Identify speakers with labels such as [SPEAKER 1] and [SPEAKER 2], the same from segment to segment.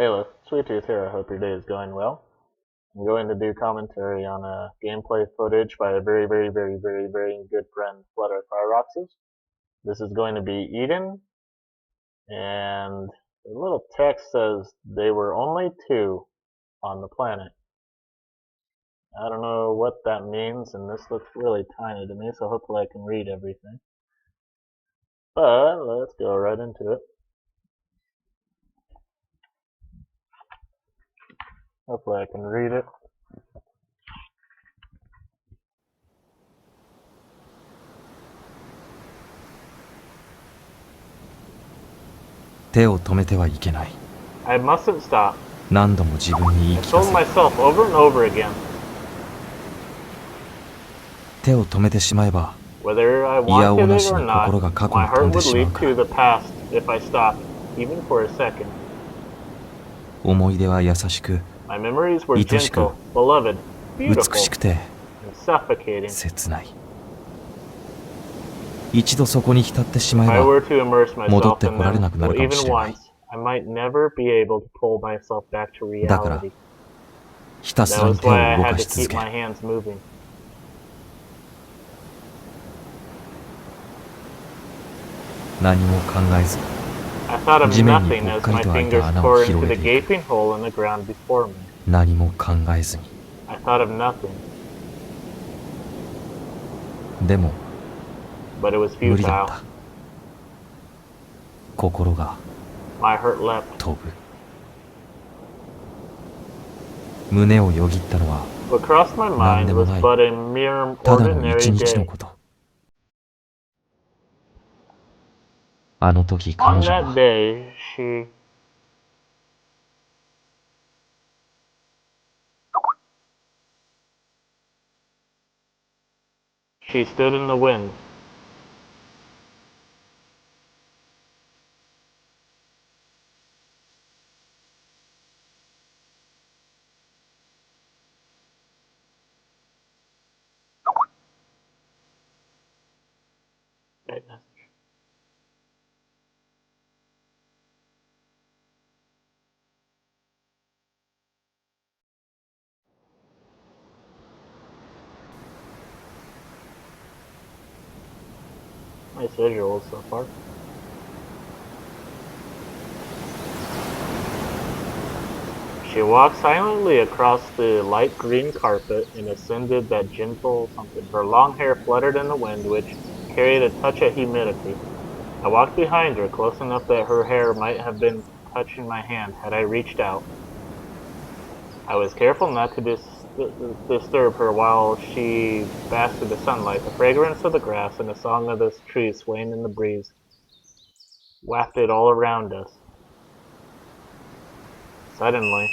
[SPEAKER 1] Hey, Sweet Tooth here. I hope your day is going well. I'm going to do commentary on gameplay footage by a very good friend, flutterpieroxs. This is going to be Eden, and the little text says they were only two on the planet. I don't know what that means, and this looks really tiny to me, so hopefully I can read everything. But let's go right into it. Hopefully I can read it. I mustn't stop.
[SPEAKER 2] 何度も自分に言い
[SPEAKER 1] I
[SPEAKER 2] 聞か
[SPEAKER 1] told
[SPEAKER 2] せ
[SPEAKER 1] myself over and over again,
[SPEAKER 2] 手を止めてしまえば
[SPEAKER 1] whether I
[SPEAKER 2] いやお
[SPEAKER 1] wanted
[SPEAKER 2] な
[SPEAKER 1] it
[SPEAKER 2] し
[SPEAKER 1] or
[SPEAKER 2] に
[SPEAKER 1] not,
[SPEAKER 2] 心が過去
[SPEAKER 1] my
[SPEAKER 2] に飛ん
[SPEAKER 1] heart
[SPEAKER 2] で
[SPEAKER 1] would
[SPEAKER 2] しまう
[SPEAKER 1] leap
[SPEAKER 2] か
[SPEAKER 1] to
[SPEAKER 2] ら
[SPEAKER 1] the past if I stopped, even for a second.
[SPEAKER 2] 思い出は優しく
[SPEAKER 1] My memories were
[SPEAKER 2] 愛しく
[SPEAKER 1] gentle, beloved,
[SPEAKER 2] 美
[SPEAKER 1] beautiful,
[SPEAKER 2] しくて
[SPEAKER 1] and suffocating.
[SPEAKER 2] 切ない一度そこに浸ってしまえ
[SPEAKER 1] If I
[SPEAKER 2] ば
[SPEAKER 1] were to immerse
[SPEAKER 2] 戻っ
[SPEAKER 1] myself
[SPEAKER 2] て
[SPEAKER 1] in
[SPEAKER 2] こられ
[SPEAKER 1] them,
[SPEAKER 2] なくなる
[SPEAKER 1] well,
[SPEAKER 2] かも
[SPEAKER 1] even
[SPEAKER 2] しれない
[SPEAKER 1] once, I might never be able to pull myself back to
[SPEAKER 2] だから
[SPEAKER 1] reality.
[SPEAKER 2] ひたす
[SPEAKER 1] That
[SPEAKER 2] らに
[SPEAKER 1] was
[SPEAKER 2] 手を
[SPEAKER 1] why I
[SPEAKER 2] 動
[SPEAKER 1] had
[SPEAKER 2] か
[SPEAKER 1] to
[SPEAKER 2] し続
[SPEAKER 1] keep
[SPEAKER 2] け
[SPEAKER 1] my
[SPEAKER 2] る
[SPEAKER 1] hands moving.
[SPEAKER 2] 何も考えず
[SPEAKER 1] I thought of
[SPEAKER 2] 地面に
[SPEAKER 1] nothing
[SPEAKER 2] ぽっ
[SPEAKER 1] as
[SPEAKER 2] かり
[SPEAKER 1] my
[SPEAKER 2] と開いた
[SPEAKER 1] fingers
[SPEAKER 2] 穴を
[SPEAKER 1] tore
[SPEAKER 2] 広
[SPEAKER 1] into
[SPEAKER 2] げ
[SPEAKER 1] the
[SPEAKER 2] ていく
[SPEAKER 1] gaping hole in the ground before me.
[SPEAKER 2] 何も考えずに
[SPEAKER 1] I thought of nothing,
[SPEAKER 2] でも
[SPEAKER 1] but it was
[SPEAKER 2] 無理だっ
[SPEAKER 1] futile.
[SPEAKER 2] た心が
[SPEAKER 1] My heart leapt.
[SPEAKER 2] 飛ぶ胸をよぎったのは
[SPEAKER 1] What crossed my mind was but a mere
[SPEAKER 2] ただの
[SPEAKER 1] ordinary
[SPEAKER 2] 一日の
[SPEAKER 1] day.
[SPEAKER 2] ことあの時
[SPEAKER 1] On
[SPEAKER 2] 彼女
[SPEAKER 1] that
[SPEAKER 2] は
[SPEAKER 1] day, she stood in the wind. Nice visuals so far. She walked silently across the light green carpet and ascended that gentle something. Her long hair fluttered in the wind, which carried a touch of humidity. I walked behind her, close enough that her hair might have been touching my hand had I reached out. I was careful not to disturb her while she basked in the sunlight. The fragrance of the grass and the song of the trees swaying in the breeze wafted all around us. Suddenly,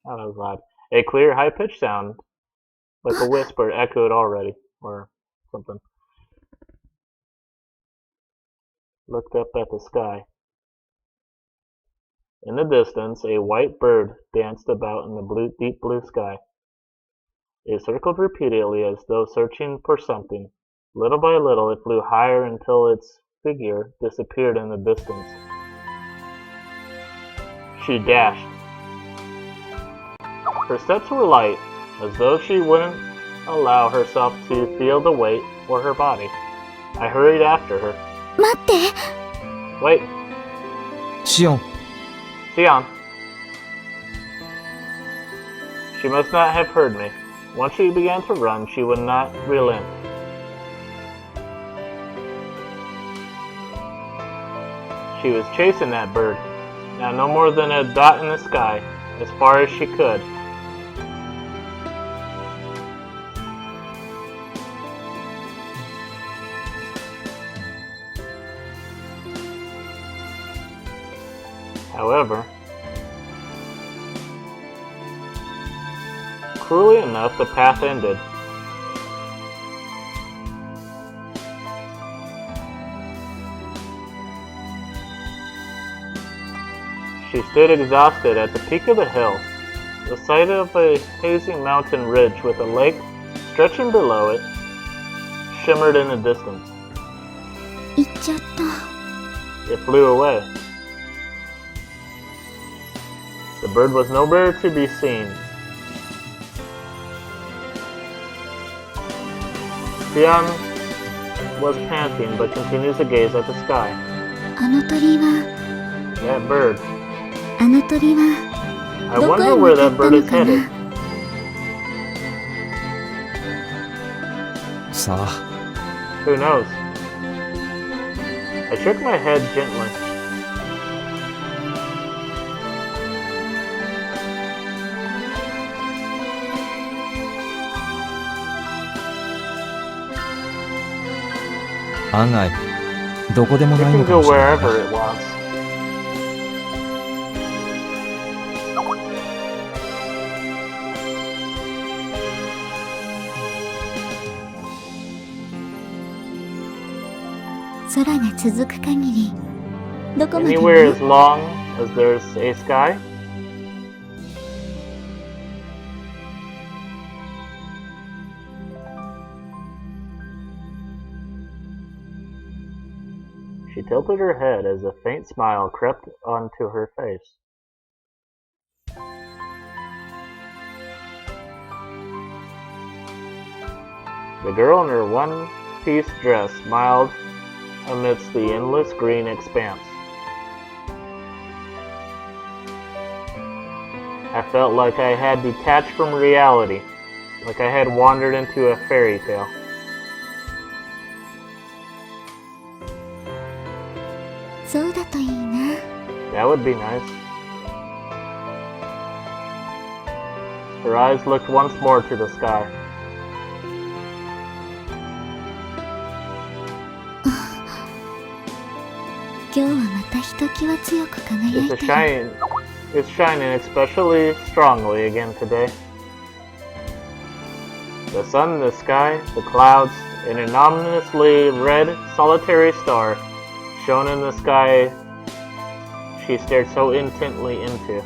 [SPEAKER 1] that was loud. A clear, high-pitched sound, like a whisper, echoed already, or something. Looked up at the sky. In the distance, a white bird danced about in the deep blue sky. It circled repeatedly as though searching for something. Little by little, it flew higher until its figure disappeared in the distance. She dashed. Her steps were light, as though she wouldn't allow herself to feel the weight for her body. I hurried after her.
[SPEAKER 3] 待って
[SPEAKER 1] Wait,
[SPEAKER 2] シオン
[SPEAKER 1] Sion. She must not have heard me. Once she began to run, she would not relent. She was chasing that bird, now no more than a dot in the sky, as far as she could. However, cruelly enough, the path ended. She stood exhausted at the peak of the hill, the sight of a hazy mountain ridge with a lake stretching below it shimmered in the distance.
[SPEAKER 3] 行っちゃった
[SPEAKER 1] It flew away. The bird was nowhere to be seen. Xian was panting, but continues to gaze at the sky.
[SPEAKER 3] あの鳥は
[SPEAKER 1] That bird.
[SPEAKER 3] あの鳥は
[SPEAKER 1] I
[SPEAKER 3] どこ
[SPEAKER 1] wonder
[SPEAKER 3] へ
[SPEAKER 1] where
[SPEAKER 3] 向か
[SPEAKER 1] that
[SPEAKER 3] った
[SPEAKER 1] bird
[SPEAKER 3] の
[SPEAKER 1] is
[SPEAKER 3] か
[SPEAKER 1] headed.
[SPEAKER 3] な。
[SPEAKER 2] さあ、
[SPEAKER 1] Who knows? I shook my head gently.
[SPEAKER 2] 案外どこでも
[SPEAKER 1] It
[SPEAKER 2] ないの
[SPEAKER 1] can
[SPEAKER 2] か
[SPEAKER 1] go
[SPEAKER 2] もしれない
[SPEAKER 1] wherever
[SPEAKER 2] な。
[SPEAKER 1] it wants.
[SPEAKER 3] 空が続く限りどこまでも
[SPEAKER 1] Anywhere as long as there's a sky. She tilted her head as a faint smile crept onto her face. The girl in her one-piece dress smiled amidst the endless green expanse. I felt like I had detached from reality, like I had wandered into a fairy tale. That would be nice. Her eyes looked once more to the sky. It's shining especially strongly again today. The sun, the sky, the clouds, and an ominously red solitary star shone in the sky she stared so intently into.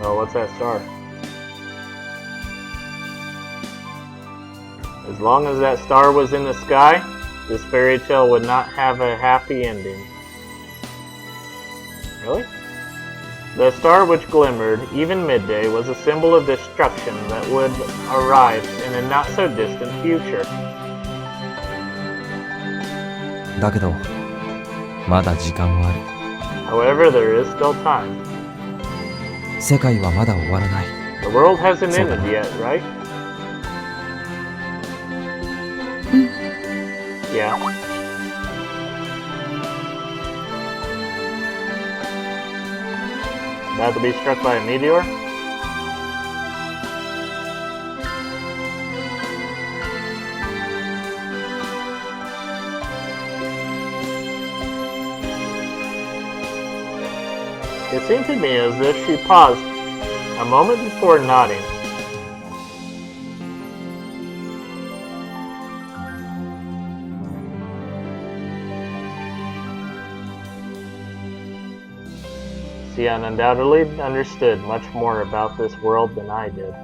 [SPEAKER 1] Oh, what's that star? As long as that star was in the sky, this fairy tale would not have a happy ending. Really? The star which glimmered, even midday, was a symbol of destruction that would arrive in a not-so-distant future.
[SPEAKER 2] だけどまだ時間はある。
[SPEAKER 1] However, there is still time.
[SPEAKER 2] 世界はまだ終わらない。
[SPEAKER 1] The world hasn't ended yet, right? Yeah. About to be struck by a meteor? It seemed to me as if she paused a moment before nodding. Xian undoubtedly understood much more about this world than I did.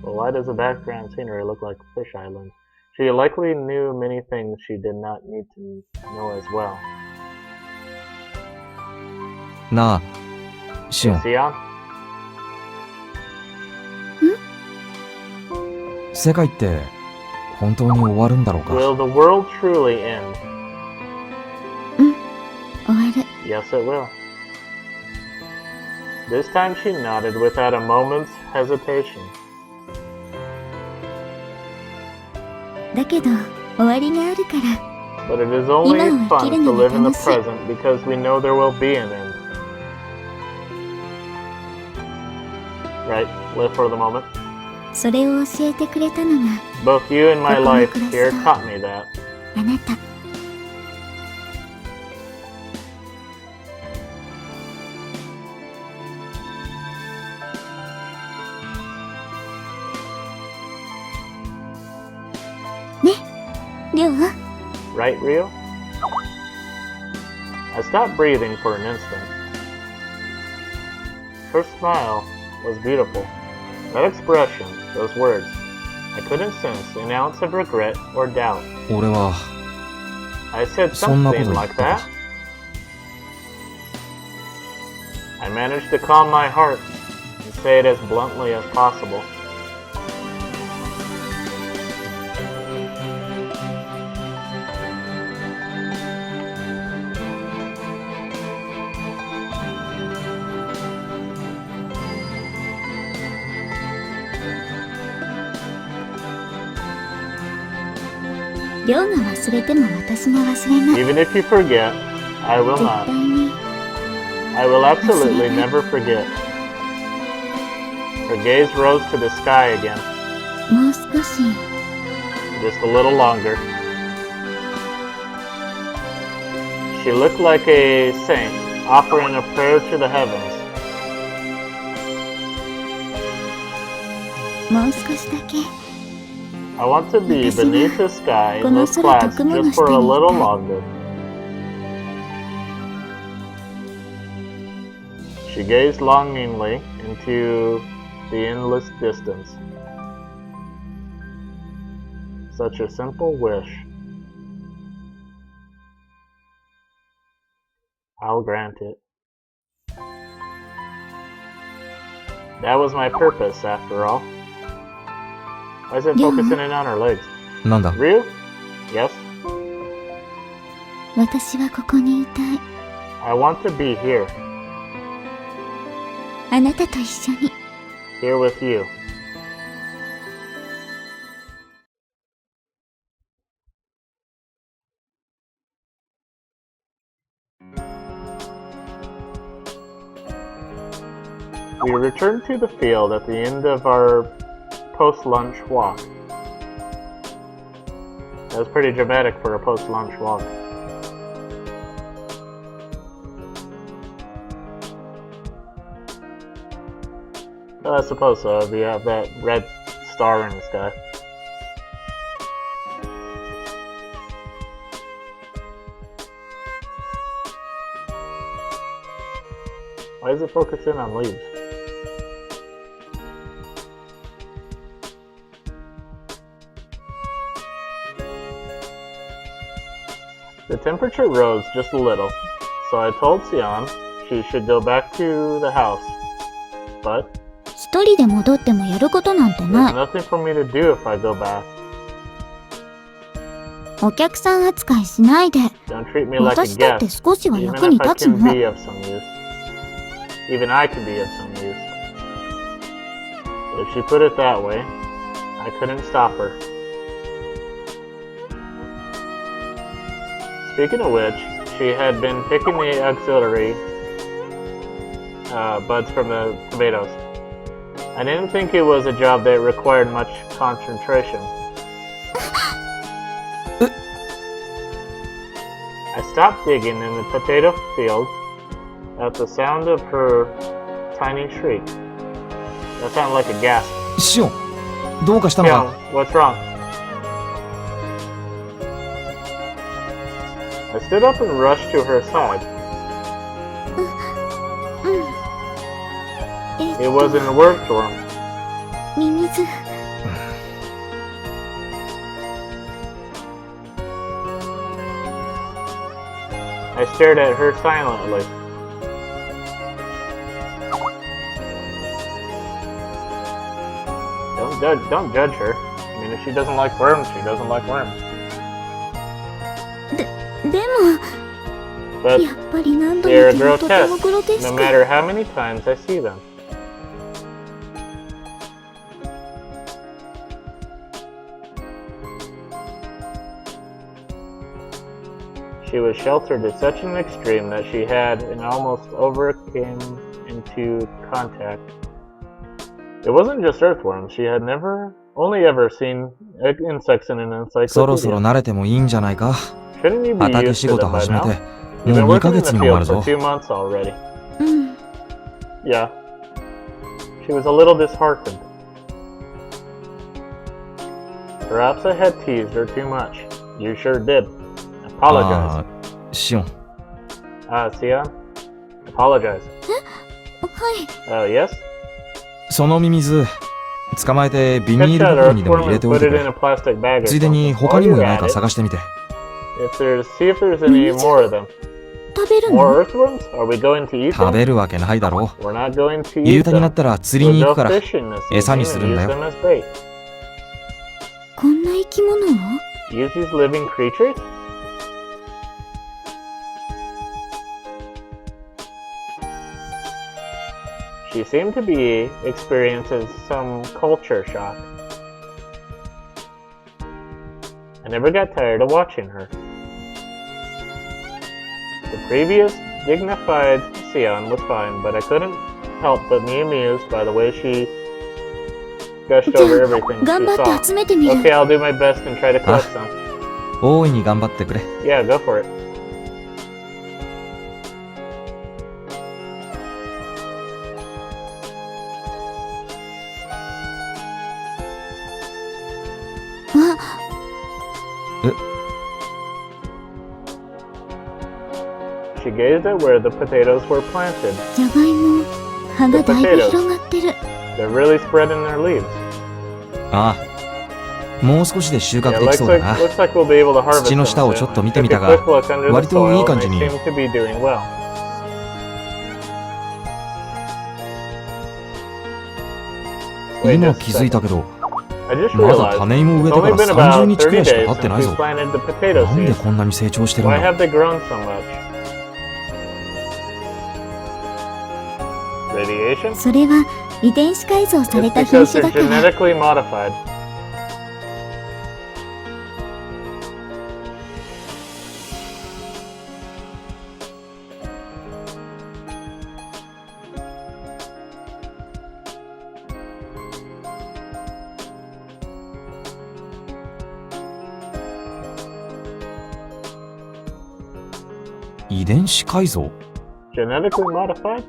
[SPEAKER 1] Well, why does the background scenery look like Fish Island? She likely knew many things she did not need to know as well.
[SPEAKER 2] なあ、シオン。
[SPEAKER 1] Xian?
[SPEAKER 2] 世界って本当に終わるんだろうか。
[SPEAKER 1] Will the world truly end?
[SPEAKER 3] 終わる。
[SPEAKER 1] Yes, it will. This time she nodded without a moment's hesitation.
[SPEAKER 3] だけど終わりがあるから。
[SPEAKER 1] But it is only fun to live in the present because we know there will be an end. Right, live for the moment.
[SPEAKER 3] それを教えてくれたのが
[SPEAKER 1] Both you and my life here taught me that.
[SPEAKER 3] あなた。ね、りょう。
[SPEAKER 1] Right, Rio? I stopped breathing for an instant. Her smile was beautiful. That expression, those words, I couldn't sense an ounce of regret or doubt.
[SPEAKER 2] 俺は
[SPEAKER 1] I said
[SPEAKER 2] そんなこと
[SPEAKER 1] something
[SPEAKER 2] 言っ
[SPEAKER 1] like
[SPEAKER 2] た
[SPEAKER 1] that.
[SPEAKER 2] か
[SPEAKER 1] I managed to calm my heart and say it as bluntly as possible. Even if you forget, I will not. I will absolutely never forget. Her gaze rose to the sky again. Just a little longer. She looked like a saint offering a prayer to the heavens. I want to be beneath the sky in those clouds just for a little longer. She gazed longingly into the endless distance. Such a simple wish. I'll grant it. That was my purpose, after all. Why is it focusing in on her legs?
[SPEAKER 2] なんだ
[SPEAKER 1] Real? Yes. I want to be here. Here with you. We returned to the field at the end of our post-lunch walk. That was pretty dramatic for a post-lunch walk. Well, I suppose so, if you have that red star in the sky. Why is it focusing on leaves? The temperature rose just a little, so I told Sion she should go back to the house. But there's nothing for me to do if I go back. Don't treat me like a guest, even if I can be of some use. Even I can be of some use. If she put it that way, I couldn't stop her. Speaking of which, she had been picking the auxiliary buds from the tomatoes. I didn't think it was a job that required much concentration. I stopped digging in the potato field at the sound of her tiny shriek. That sounded like a gasp.
[SPEAKER 2] シオンどうかしたの
[SPEAKER 1] Sion,
[SPEAKER 2] か
[SPEAKER 1] what's wrong? I stood up and rushed to her side. It was an workworm. I stared at her silently. Don't judge her. I mean, if she doesn't like worms, she doesn't like worms. But they're grotesque, no matter how many times I see them. She was sheltered to such an extreme that she had and almost overcame into contact. It wasn't just earthworms. She had only ever seen insects in an
[SPEAKER 2] そろそろ
[SPEAKER 1] encyclopedia.
[SPEAKER 2] 慣れてもいいんじゃないか
[SPEAKER 1] Shouldn't you be
[SPEAKER 2] 畑
[SPEAKER 1] used
[SPEAKER 2] 仕
[SPEAKER 1] to
[SPEAKER 2] 事
[SPEAKER 1] them by
[SPEAKER 2] 始め
[SPEAKER 1] now?
[SPEAKER 2] て
[SPEAKER 1] You've
[SPEAKER 2] も
[SPEAKER 1] been
[SPEAKER 2] う2
[SPEAKER 1] working
[SPEAKER 2] ヶ
[SPEAKER 1] in
[SPEAKER 2] 月
[SPEAKER 1] the
[SPEAKER 2] にもなる
[SPEAKER 1] field for
[SPEAKER 2] ぞ
[SPEAKER 1] 2 months already. Yeah. She was a little disheartened. Perhaps I had teased her too much. You sure did. Apologize.
[SPEAKER 2] シオン
[SPEAKER 1] Sion? Apologize. Yes?
[SPEAKER 2] そのミミズ捕まえてビニ
[SPEAKER 1] Catch
[SPEAKER 2] ール
[SPEAKER 1] that
[SPEAKER 2] 袋にでも
[SPEAKER 1] earthworm
[SPEAKER 2] 入れ
[SPEAKER 1] and
[SPEAKER 2] ておい
[SPEAKER 1] put
[SPEAKER 2] て
[SPEAKER 1] it
[SPEAKER 2] く
[SPEAKER 1] in
[SPEAKER 2] れ。
[SPEAKER 1] a plastic bag or
[SPEAKER 2] ついでに
[SPEAKER 1] something.
[SPEAKER 2] 他
[SPEAKER 1] While
[SPEAKER 2] にもい
[SPEAKER 1] you're
[SPEAKER 2] ない
[SPEAKER 1] at
[SPEAKER 2] か
[SPEAKER 1] it,
[SPEAKER 2] 探してみて。
[SPEAKER 1] see if there's any more of them.
[SPEAKER 3] 食べる
[SPEAKER 1] More
[SPEAKER 3] の？
[SPEAKER 1] earthworms? Are we going to eat
[SPEAKER 2] 食
[SPEAKER 1] them?
[SPEAKER 2] べるわけないだろ
[SPEAKER 1] We're not going to
[SPEAKER 2] う。夕
[SPEAKER 1] eat
[SPEAKER 2] 方にな
[SPEAKER 1] them.
[SPEAKER 2] ったら釣り
[SPEAKER 1] We'll
[SPEAKER 2] に行
[SPEAKER 1] go
[SPEAKER 2] くから
[SPEAKER 1] fishing this
[SPEAKER 2] 餌
[SPEAKER 1] evening
[SPEAKER 2] にす
[SPEAKER 1] and
[SPEAKER 2] るん
[SPEAKER 1] use
[SPEAKER 2] だよ。
[SPEAKER 1] them as bait.
[SPEAKER 3] こんな生き物を？
[SPEAKER 1] Use these living creatures? She seemed to be experiencing some culture shock. I never got tired of watching her. The previous dignified Sion was fine, but I couldn't help but be amused by the way she gushed
[SPEAKER 3] じゃ
[SPEAKER 1] over
[SPEAKER 3] あ
[SPEAKER 1] everything
[SPEAKER 3] 頑
[SPEAKER 1] she
[SPEAKER 3] 張って
[SPEAKER 1] saw.
[SPEAKER 3] 集めてみる。
[SPEAKER 1] Okay, I'll do my best and try to collect some.
[SPEAKER 2] 大いに頑張ってくれ。
[SPEAKER 1] Yeah, go for it. She gazed at where the potatoes were planted.
[SPEAKER 3] じゃがいも、葉がだいぶ広がってる。
[SPEAKER 1] They're really spreading their leaves.
[SPEAKER 2] ああ。もう少しで収穫
[SPEAKER 1] Yeah,
[SPEAKER 2] でき
[SPEAKER 1] looks
[SPEAKER 2] そうだ
[SPEAKER 1] like,
[SPEAKER 2] な。
[SPEAKER 1] looks like we'll be able to harvest
[SPEAKER 2] 土の
[SPEAKER 1] them
[SPEAKER 2] 下を
[SPEAKER 1] soon.
[SPEAKER 2] ちょっと見
[SPEAKER 1] I
[SPEAKER 2] て
[SPEAKER 1] took
[SPEAKER 2] み
[SPEAKER 1] a
[SPEAKER 2] たが、
[SPEAKER 1] quick look under the
[SPEAKER 2] 割といい
[SPEAKER 1] soil
[SPEAKER 2] 感
[SPEAKER 1] and
[SPEAKER 2] じ
[SPEAKER 1] they
[SPEAKER 2] に。
[SPEAKER 1] seem to be doing well. Wait
[SPEAKER 2] 今
[SPEAKER 1] just a
[SPEAKER 2] 気づい
[SPEAKER 1] second.
[SPEAKER 2] たけど、
[SPEAKER 1] I just
[SPEAKER 2] まだ
[SPEAKER 1] realized
[SPEAKER 2] 種芋植え
[SPEAKER 1] it's
[SPEAKER 2] てか
[SPEAKER 1] only
[SPEAKER 2] ら
[SPEAKER 1] been about
[SPEAKER 2] 30日くら
[SPEAKER 1] 30
[SPEAKER 2] いしか
[SPEAKER 1] days
[SPEAKER 2] 経ってな
[SPEAKER 1] since
[SPEAKER 2] い
[SPEAKER 1] we
[SPEAKER 2] ぞ。
[SPEAKER 1] planted the potato
[SPEAKER 2] なんで
[SPEAKER 1] seeds.
[SPEAKER 2] こんなに成長してるん
[SPEAKER 1] Why
[SPEAKER 2] だ。
[SPEAKER 1] have they grown so much? Radiation?
[SPEAKER 3] それは遺伝子改造され
[SPEAKER 1] It's
[SPEAKER 3] た品
[SPEAKER 1] because
[SPEAKER 3] 種
[SPEAKER 1] they're
[SPEAKER 3] だから。
[SPEAKER 1] genetically modified.
[SPEAKER 2] "遺伝子改造?"
[SPEAKER 1] Genetically modified?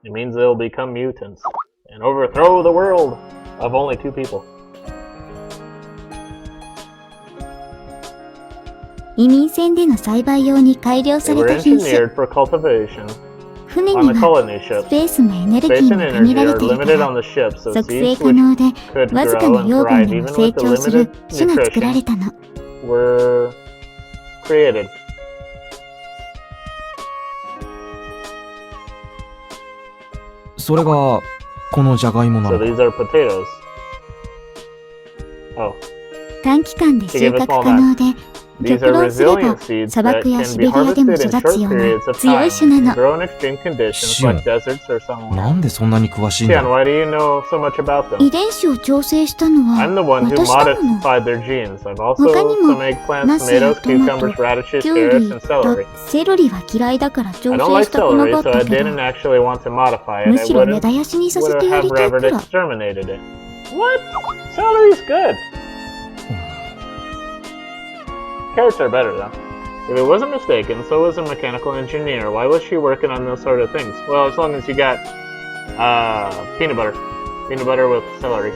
[SPEAKER 1] It means they'll become mutants and overthrow the world of only 2 people.
[SPEAKER 3] 移民船での栽培用に改良
[SPEAKER 1] They
[SPEAKER 3] され
[SPEAKER 1] were
[SPEAKER 3] た品種。
[SPEAKER 1] engineered for cultivation
[SPEAKER 3] 船
[SPEAKER 1] on
[SPEAKER 3] に
[SPEAKER 1] the
[SPEAKER 3] は
[SPEAKER 1] colony
[SPEAKER 3] ス
[SPEAKER 1] ships.
[SPEAKER 3] ペースもエネルギ
[SPEAKER 1] Space
[SPEAKER 3] ー
[SPEAKER 1] and
[SPEAKER 3] も限
[SPEAKER 1] energy
[SPEAKER 3] られ
[SPEAKER 1] are
[SPEAKER 3] ているか
[SPEAKER 1] limited
[SPEAKER 3] ら
[SPEAKER 1] on the ship, so
[SPEAKER 3] 作成
[SPEAKER 1] seeds
[SPEAKER 3] 可
[SPEAKER 1] which
[SPEAKER 3] 能で
[SPEAKER 1] could
[SPEAKER 3] わずか
[SPEAKER 1] grow
[SPEAKER 3] な
[SPEAKER 1] and
[SPEAKER 3] 養分
[SPEAKER 1] thrive
[SPEAKER 3] で
[SPEAKER 1] even
[SPEAKER 3] も
[SPEAKER 1] with
[SPEAKER 3] 成
[SPEAKER 1] the
[SPEAKER 3] 長する
[SPEAKER 1] limited
[SPEAKER 3] 種が作られ
[SPEAKER 1] nutrition
[SPEAKER 3] たの。
[SPEAKER 1] were created.
[SPEAKER 2] それがこのじゃがいもな
[SPEAKER 1] So
[SPEAKER 2] のか。
[SPEAKER 1] these are potatoes. Oh,
[SPEAKER 3] 短期間で収穫可能で
[SPEAKER 1] these
[SPEAKER 3] 極
[SPEAKER 1] are
[SPEAKER 3] 論すれば
[SPEAKER 1] resilient seeds
[SPEAKER 3] 砂
[SPEAKER 1] that
[SPEAKER 3] 漠や
[SPEAKER 1] can
[SPEAKER 3] シ
[SPEAKER 1] be
[SPEAKER 3] ベリアでも
[SPEAKER 1] harvested
[SPEAKER 3] 育
[SPEAKER 1] in
[SPEAKER 3] つ
[SPEAKER 1] short
[SPEAKER 3] よう
[SPEAKER 1] periods
[SPEAKER 3] な
[SPEAKER 1] of
[SPEAKER 3] 強
[SPEAKER 1] time
[SPEAKER 3] い種
[SPEAKER 1] and
[SPEAKER 3] な
[SPEAKER 1] can
[SPEAKER 3] の。
[SPEAKER 1] grow in extreme conditions
[SPEAKER 2] シオン。
[SPEAKER 1] like deserts or somewhere.
[SPEAKER 2] なんでそんなに詳しいんだ
[SPEAKER 1] Tian, why do you know so much about them?
[SPEAKER 3] 遺伝子を調整したのは
[SPEAKER 1] I'm the one who
[SPEAKER 3] 私だもの。
[SPEAKER 1] modified their genes. I've also
[SPEAKER 3] 他にも
[SPEAKER 1] some eggplants,
[SPEAKER 3] ナスや
[SPEAKER 1] tomatoes,
[SPEAKER 3] トマト、
[SPEAKER 1] cucumbers, radishes,
[SPEAKER 3] キュウ
[SPEAKER 1] carrots,
[SPEAKER 3] リ
[SPEAKER 1] and celery.
[SPEAKER 3] セロリは嫌いだから調
[SPEAKER 1] I don't
[SPEAKER 3] 整
[SPEAKER 1] like
[SPEAKER 3] したくな
[SPEAKER 1] celery,
[SPEAKER 3] かっ
[SPEAKER 1] so I
[SPEAKER 3] たけど
[SPEAKER 1] didn't actually want to modify it.
[SPEAKER 3] む
[SPEAKER 1] I
[SPEAKER 3] しろ根
[SPEAKER 1] wouldn't
[SPEAKER 3] 絶やしにさせ
[SPEAKER 1] would
[SPEAKER 3] てや
[SPEAKER 1] have
[SPEAKER 3] りたい
[SPEAKER 1] Revered
[SPEAKER 3] くらい。
[SPEAKER 1] exterminated it. What? Celery's good. Carrots are better though. If it wasn't mistaken, so was a mechanical engineer. Why was she working on those sort of things? Well, as long as you got peanut butter. Peanut butter with celery.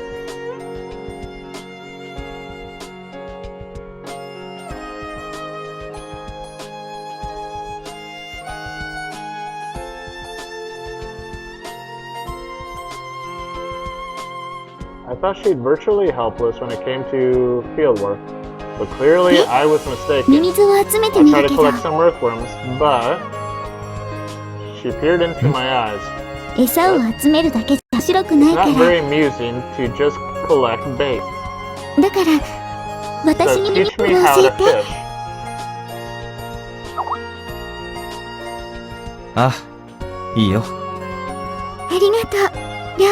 [SPEAKER 1] I thought she'd virtually helpless when it came to field work. But clearly I was
[SPEAKER 3] ミ
[SPEAKER 1] mistaken.
[SPEAKER 3] ミズを集めて
[SPEAKER 1] I
[SPEAKER 3] み
[SPEAKER 1] tried
[SPEAKER 3] る
[SPEAKER 1] to
[SPEAKER 3] けど
[SPEAKER 1] collect some earthworms, but she peered into my eyes.
[SPEAKER 3] 餌を集めるだけじゃ面白くない
[SPEAKER 1] It's
[SPEAKER 3] か
[SPEAKER 1] not
[SPEAKER 3] ら
[SPEAKER 1] very amusing to just collect bait.
[SPEAKER 3] だから
[SPEAKER 1] So
[SPEAKER 3] 私にミミ
[SPEAKER 1] teach
[SPEAKER 3] ズを
[SPEAKER 1] me
[SPEAKER 3] 教
[SPEAKER 1] how
[SPEAKER 3] え
[SPEAKER 1] to
[SPEAKER 3] て。
[SPEAKER 1] fish.
[SPEAKER 2] あ、いいよ。
[SPEAKER 3] ありがとう、りょう。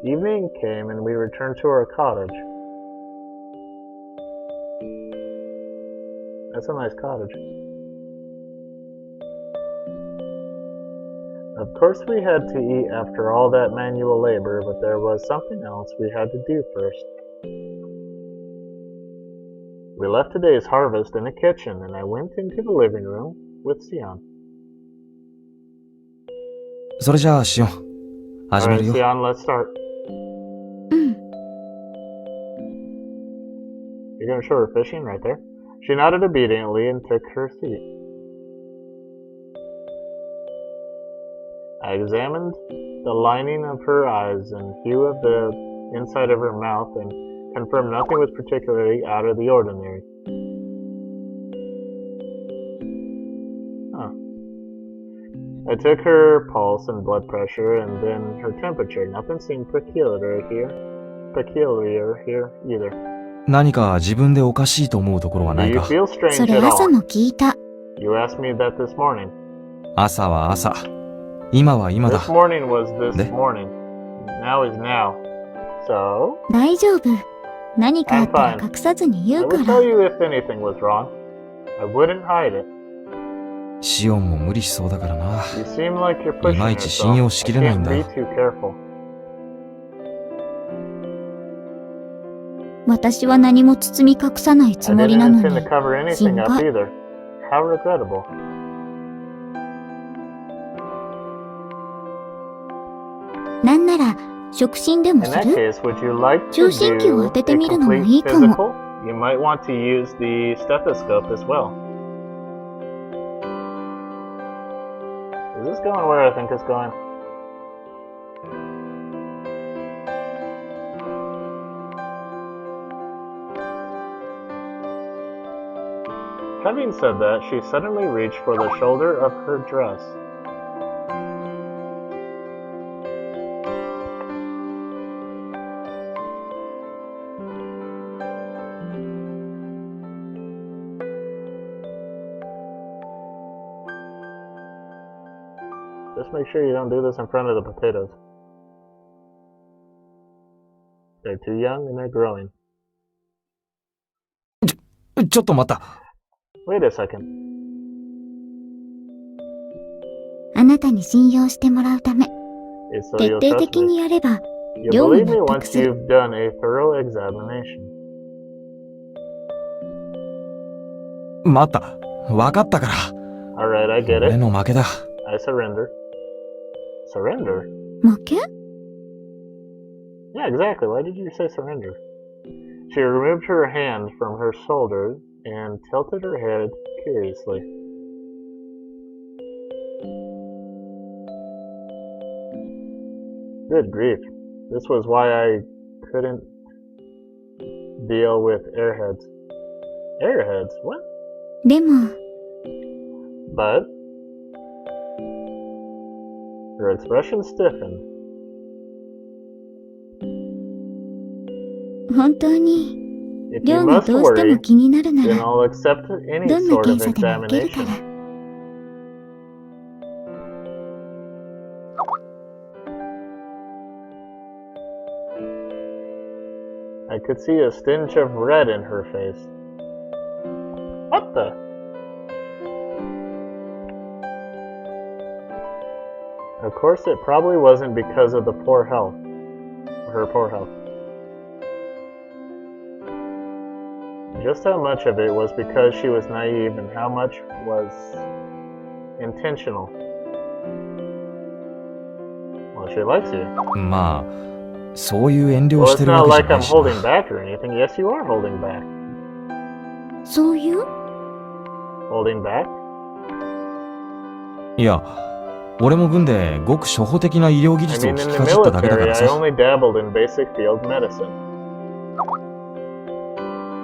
[SPEAKER 1] Evening came and we returned to our cottage. That's a nice cottage. Of course we had to eat after all that manual labor, but there was something else we had to do first. We left today's harvest in the kitchen and I went into the living room with Sion.
[SPEAKER 2] それじゃあしよう。始め
[SPEAKER 1] Alright,
[SPEAKER 2] るよ。
[SPEAKER 1] Sion, let's start.
[SPEAKER 3] うん。
[SPEAKER 1] You're gonna show her fishing right there? She nodded obediently and took her seat. I examined the lining of her eyes and hue of the inside of her mouth and confirmed nothing was particularly out of the ordinary. Huh. I took her pulse and blood pressure and then her temperature. Nothing seemed peculiar here either.
[SPEAKER 2] 何か自分でおかしいと思うところは
[SPEAKER 1] Do
[SPEAKER 2] ない
[SPEAKER 1] you
[SPEAKER 2] か
[SPEAKER 1] feel strange
[SPEAKER 3] それ
[SPEAKER 1] at
[SPEAKER 3] 朝
[SPEAKER 1] all?
[SPEAKER 3] も聞いた。
[SPEAKER 1] You asked me that this morning.
[SPEAKER 2] 朝は朝。今は今だ。
[SPEAKER 1] This morning was this
[SPEAKER 2] で
[SPEAKER 1] morning. Now is now. So?
[SPEAKER 3] 大丈夫。何かあったら隠さずに言
[SPEAKER 1] I
[SPEAKER 3] うか
[SPEAKER 1] would
[SPEAKER 3] ら
[SPEAKER 1] tell。you if anything was wrong. I wouldn't hide it.
[SPEAKER 2] シオンも無理しそうだからな。
[SPEAKER 1] You seem like you're pushing
[SPEAKER 2] いまいち信
[SPEAKER 1] yourself.
[SPEAKER 2] 用
[SPEAKER 1] I
[SPEAKER 2] しきれないん
[SPEAKER 1] can't
[SPEAKER 2] だ
[SPEAKER 1] be。too careful.
[SPEAKER 3] 私は何も包み隠さないつ
[SPEAKER 1] I
[SPEAKER 3] もり
[SPEAKER 1] didn't
[SPEAKER 3] なの
[SPEAKER 1] intend
[SPEAKER 3] に
[SPEAKER 1] to。cover anything up
[SPEAKER 3] 心配。
[SPEAKER 1] either. How regrettable.
[SPEAKER 3] なんなら触診でも
[SPEAKER 1] In
[SPEAKER 3] す
[SPEAKER 1] that
[SPEAKER 3] る？
[SPEAKER 1] case, would you like to
[SPEAKER 3] 聴診器を
[SPEAKER 1] do
[SPEAKER 3] 当てて
[SPEAKER 1] a
[SPEAKER 3] みるのも
[SPEAKER 1] complete
[SPEAKER 3] いいかも。
[SPEAKER 1] physical? You might want to use the stethoscope as well. Is this going where I think it's going? Having said that, she suddenly reached for the shoulder of her dress. Just make sure you don't do this in front of the potatoes. They're too young and they're growing.
[SPEAKER 2] ちょっと待った。
[SPEAKER 1] Wait a second.
[SPEAKER 3] あなたに信用してもらうため、
[SPEAKER 1] It's so
[SPEAKER 3] 徹
[SPEAKER 1] you'll
[SPEAKER 3] 底
[SPEAKER 1] trust
[SPEAKER 3] 的
[SPEAKER 1] me.
[SPEAKER 3] にやれば
[SPEAKER 1] You'll
[SPEAKER 3] 量に
[SPEAKER 1] believe me
[SPEAKER 3] 納得
[SPEAKER 1] once
[SPEAKER 3] する。
[SPEAKER 1] you've done a thorough examination.
[SPEAKER 2] 待った。わかったから。
[SPEAKER 1] Alright, I get
[SPEAKER 2] 俺
[SPEAKER 1] it.
[SPEAKER 2] の負けだ。
[SPEAKER 1] I surrender. Surrender?
[SPEAKER 3] 負け？
[SPEAKER 1] Yeah, exactly. Why did you say surrender? She removed her hand from her shoulder and tilted her head curiously. Good grief. This was why I couldn't deal with airheads. Airheads? What?
[SPEAKER 3] でも、
[SPEAKER 1] But her expression stiffened.
[SPEAKER 3] 本当に
[SPEAKER 1] If you
[SPEAKER 3] 量が
[SPEAKER 1] must
[SPEAKER 3] どうしても
[SPEAKER 1] worry,
[SPEAKER 3] 気になるな
[SPEAKER 1] then
[SPEAKER 3] ら、
[SPEAKER 1] I'll accept any
[SPEAKER 3] どんな
[SPEAKER 1] sort
[SPEAKER 3] 検
[SPEAKER 1] of
[SPEAKER 3] 査でも受けるか
[SPEAKER 1] examination.
[SPEAKER 3] ら。
[SPEAKER 1] I could see a stench of red in her face. What the? Of course, it probably wasn't because of her poor health. Just how much of it was because she was naive and how much was intentional. Well, she likes you.
[SPEAKER 2] まあ、そういう遠慮
[SPEAKER 1] Well,
[SPEAKER 2] をし
[SPEAKER 1] it's
[SPEAKER 2] てる
[SPEAKER 1] not
[SPEAKER 2] わけじゃ
[SPEAKER 1] like
[SPEAKER 2] な
[SPEAKER 1] I'm
[SPEAKER 2] いしな。
[SPEAKER 1] holding back or anything. Yes, you are holding back.
[SPEAKER 3] そういう？
[SPEAKER 1] Holding back?
[SPEAKER 2] いや、俺も軍でごく初歩的な医療技
[SPEAKER 1] I
[SPEAKER 2] 術を
[SPEAKER 1] mean,
[SPEAKER 2] 聞
[SPEAKER 1] in
[SPEAKER 2] き
[SPEAKER 1] the
[SPEAKER 2] かじっただけだか
[SPEAKER 1] military,
[SPEAKER 2] ら
[SPEAKER 1] I
[SPEAKER 2] さ。
[SPEAKER 1] only dabbled in basic field medicine.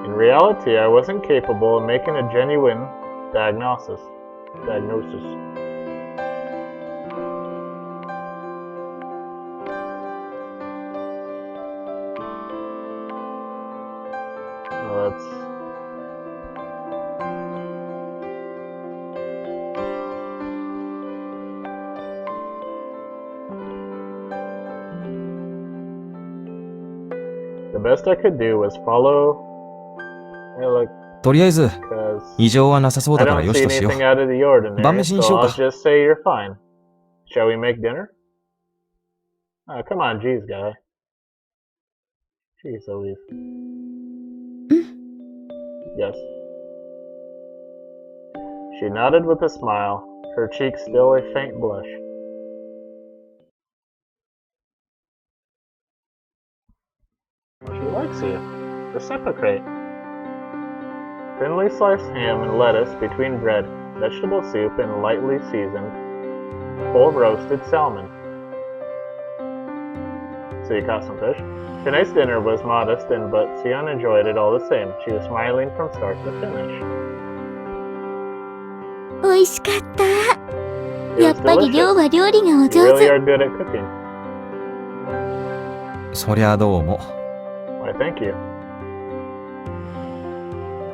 [SPEAKER 1] In reality, I wasn't capable of making a genuine diagnosis. Well, that's... The best I could do was follow... Hey, look,
[SPEAKER 2] とりあえず、
[SPEAKER 1] because
[SPEAKER 2] 異常はなさそう
[SPEAKER 1] I
[SPEAKER 2] だから
[SPEAKER 1] don't
[SPEAKER 2] よ
[SPEAKER 1] see
[SPEAKER 2] しとしよ
[SPEAKER 1] anything
[SPEAKER 2] う。
[SPEAKER 1] out of the ordinary,
[SPEAKER 2] 晩飯に
[SPEAKER 1] so
[SPEAKER 2] しよう
[SPEAKER 1] I'll
[SPEAKER 2] か。
[SPEAKER 1] just say you're fine. Shall we make dinner? Oh, come on, geez, guy. Jeez Louise. Yes. She nodded with a smile, her cheeks still a faint blush. Well, she likes you. Reciprocate. Thinly sliced ham and lettuce between bread, vegetable soup, and lightly seasoned, whole roasted salmon. So you caught some fish? Tonight's dinner was modest, but Sion enjoyed it all the same. She was smiling from start to finish.
[SPEAKER 3] 美味しかった。
[SPEAKER 1] It
[SPEAKER 3] やっ
[SPEAKER 1] was
[SPEAKER 3] ぱり亮
[SPEAKER 1] delicious.
[SPEAKER 3] は料理がお
[SPEAKER 1] You
[SPEAKER 3] 上
[SPEAKER 1] really
[SPEAKER 3] 手。
[SPEAKER 1] are good at cooking.
[SPEAKER 2] そりゃどうも。
[SPEAKER 1] Why, thank you.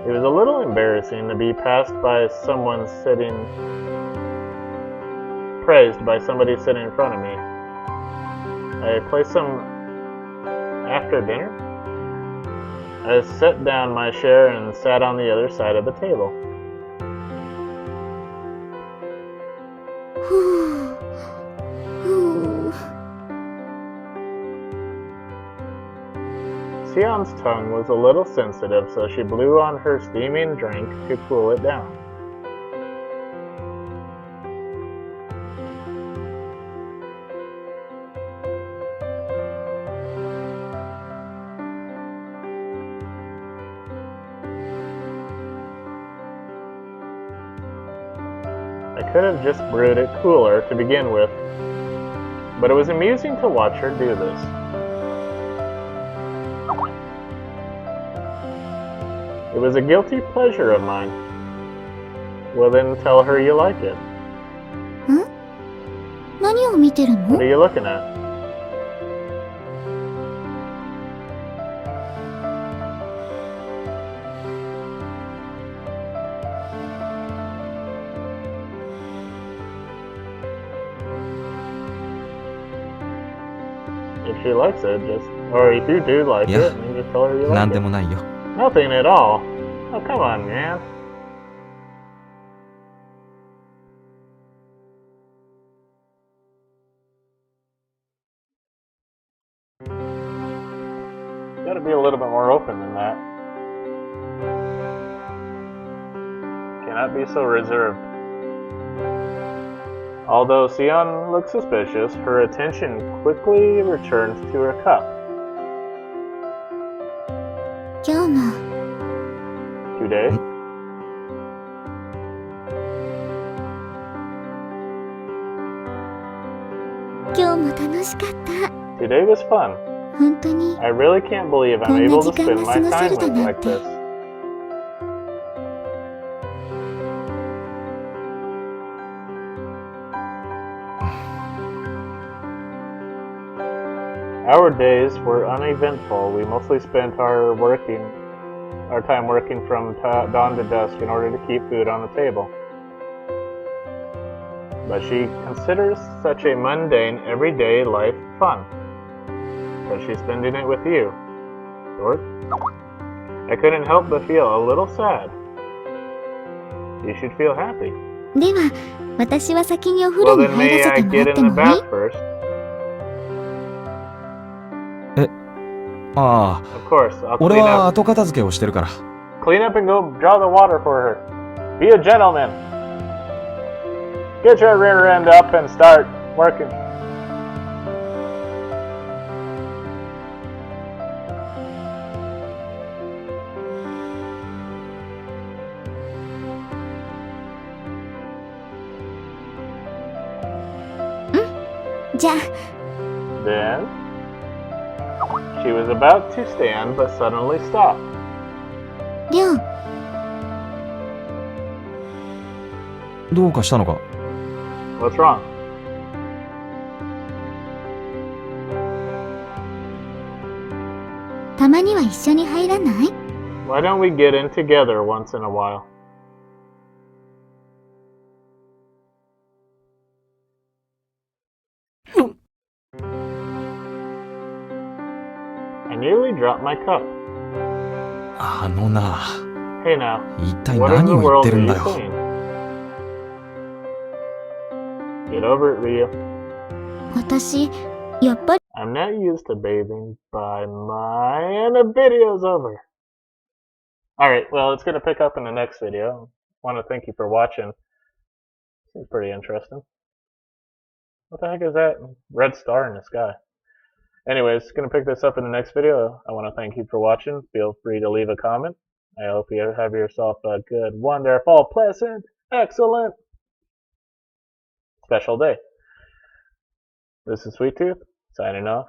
[SPEAKER 1] It was a little embarrassing to be praised by somebody sitting in front of me. I placed some after dinner. I set down my chair and sat on the other side of the table.
[SPEAKER 3] ふう。ふう。
[SPEAKER 1] Sion's tongue was a little sensitive, so she blew on her steaming drink to cool it down. I could have just brewed it cooler to begin with, but it was amusing to watch her do this. It was a guilty pleasure of mine. Well, then tell her you like it.
[SPEAKER 3] ん？何を見てる
[SPEAKER 1] What
[SPEAKER 3] の？
[SPEAKER 1] are you looking at? If she likes it, or if you do like
[SPEAKER 2] Yeah.
[SPEAKER 1] it, then just tell her you
[SPEAKER 2] なん
[SPEAKER 1] like
[SPEAKER 2] で
[SPEAKER 1] it.
[SPEAKER 2] もないよ。
[SPEAKER 1] Nothing at all. Oh, come on, man. You gotta be a little bit more open than that. Cannot be so reserved. Although Sion looked suspicious, her attention quickly returned to her cup.
[SPEAKER 3] 今日も
[SPEAKER 1] Today,
[SPEAKER 3] 今日も楽しかった。
[SPEAKER 1] today was fun.
[SPEAKER 3] 本当に
[SPEAKER 1] I really can't believe I'm
[SPEAKER 3] こんな
[SPEAKER 1] able
[SPEAKER 3] 時
[SPEAKER 1] to
[SPEAKER 3] 間
[SPEAKER 1] spend
[SPEAKER 3] が
[SPEAKER 1] my
[SPEAKER 3] 過ごせ
[SPEAKER 1] time
[SPEAKER 3] るだ
[SPEAKER 1] with
[SPEAKER 3] なん
[SPEAKER 1] like
[SPEAKER 3] て。
[SPEAKER 1] this. Our days were uneventful. We mostly spent our time working from dawn to dusk in order to keep food on the table. But she considers such a mundane, everyday life fun, because she's spending it with you. Dork? I couldn't help but feel a little sad. You should feel happy.
[SPEAKER 3] では、私は先にお風
[SPEAKER 1] Well,
[SPEAKER 3] 呂に
[SPEAKER 1] then
[SPEAKER 3] 入
[SPEAKER 1] may
[SPEAKER 3] らせ
[SPEAKER 1] I
[SPEAKER 3] てもら
[SPEAKER 1] get
[SPEAKER 3] って
[SPEAKER 1] in the
[SPEAKER 3] もいい？
[SPEAKER 1] bath first?
[SPEAKER 2] ああ、
[SPEAKER 1] Of course, I'll
[SPEAKER 2] 俺
[SPEAKER 1] clean
[SPEAKER 2] は
[SPEAKER 1] up.
[SPEAKER 2] 後片付けをしてるから。
[SPEAKER 1] Clean up and go draw the water for her. Be a gentleman. Get your rear end up and start working. Then she was about to stand but suddenly stopped.
[SPEAKER 3] りょう、
[SPEAKER 2] どうかしたのか？
[SPEAKER 1] What's wrong?
[SPEAKER 3] たまには一緒に入らない？
[SPEAKER 1] Why don't we get in together once in a while? I nearly dropped my cup.
[SPEAKER 2] あのな、
[SPEAKER 1] Hey now,
[SPEAKER 2] 一体
[SPEAKER 1] what in
[SPEAKER 2] 何
[SPEAKER 1] the
[SPEAKER 2] を言っ
[SPEAKER 1] world
[SPEAKER 2] て
[SPEAKER 1] are
[SPEAKER 2] るん
[SPEAKER 1] you
[SPEAKER 2] だよ。
[SPEAKER 1] saying? Get over it, Ryu.
[SPEAKER 3] 私、やっぱり
[SPEAKER 1] I'm not used to bathing by my... and the video's over. Alright, well, it's going to pick up in the next video. I want to thank you for watching. Seems pretty interesting. What the heck is that red star in the sky? Anyways, going to pick this up in the next video. I want to thank you for watching. Feel free to leave a comment. I hope you have yourself a good, wonderful, pleasant, excellent, special day. This is Sweet Tooth, signing off.